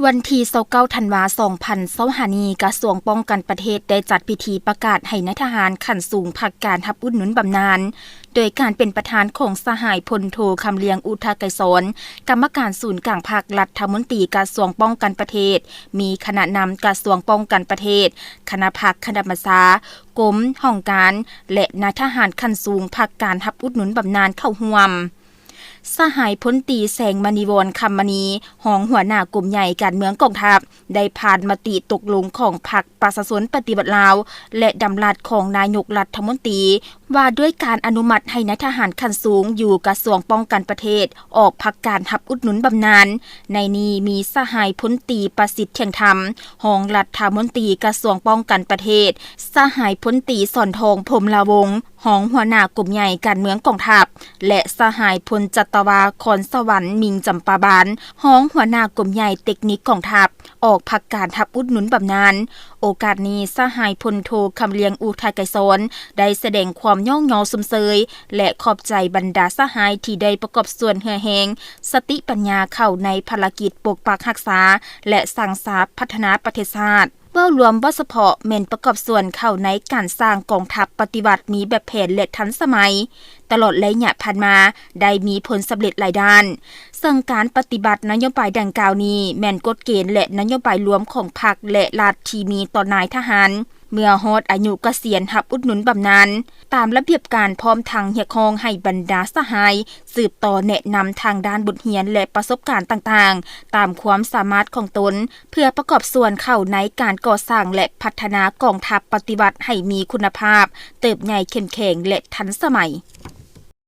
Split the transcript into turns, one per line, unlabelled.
วันที่29ธันวาคม2025นี้กระทรวงป้องกันประเทศได้จัดพิธีประกาศให้นายทหารขั้นสูงภาคการรับอุดหนุนบำนาญโดยการเป็นประธานของสหายพลโทคำเลียงอุทาไกรสอนกรรมการศูนย์กลางภาครัฐมนตรีกระทรวงป้องกันประเทศมีคณะนำกระทรวงป้องกันประเทศคณะภาคคณะบัญชากรมห้องการและนายทหารขั้นสูงภาคการรับอุดหนุนบำนาญเข้าร่วมสหายพลตรีแสงมณีวรคำมณีหองหัวหน้ากลุ่มใหญ่การเมืองกองทัพได้ผ่านมติตกลงของพรรคประชาชนปฏิบัติลาวและดำรัสของนายกรัฐมนตรีว่าด้วยการอนุมัติให้นายทหารขั้นสูงอยู่กระทรวงป้องกันประเทศออกพักการรับอุดหนุนบำนาญในนี้มีสหายพลตรีประสิทธิ์เที่ยงธรรมรองรัฐมนตรีกระทรวงป้องกันประเทศสหายพลตรีสอนทองพรหมลาวงศ์หองหัวหน้ากลุ่มใหญ่การเมืองกองทัพและสหายพลจัตวาคอนสวรรค์มิงจำปาบานหองหัวหน้ากลุ่มใหญ่เทคนิคกองทัพออกพักการรับอุดหนุนบำนาญโอกาสนี้สหายพลโทคำเลียงอุทัยไกรสอนได้แสดงความย่องยอสมเสยและขอบใจบรรดาสหายที่ได้ประกอบส่วนเหือแหงสติปัญญาเข้าในภารกิจปกปักรักษาและสร้างสรรค์พัฒนาประเทศชาติเว้ารวมว่าเฉพาะแม่นประกอบส่วนเข้าในการสร้างกองทัพปฏิวัติมีแบบแผนและทันสมัยตลอดระยะผ่านมาได้มีผลสำเร็จหลายด้านซึ่งการปฏิบัตินโยบายดังกล่าวนี้แม่นกฎเกณฑ์และนโยบายรวมของพรรคและรัฐที่มีต่อนายทหารเมื่อฮอดอายุเกษียณรับอุดหนุนบำนาญตามระเบียบการพร้อมทางเรียกร้องให้บรรดาสหายสืบต่อแนะนำทางด้านบทเรียนและประสบการณ์ต่างๆตามความสามารถของตนเพื่อประกอบส่วนเข้าในการก่อสร้างและพัฒนากองทัพปฏิวัติให้มีคุณภาพเติบใหญ่เข้มแข็งและทันสมัย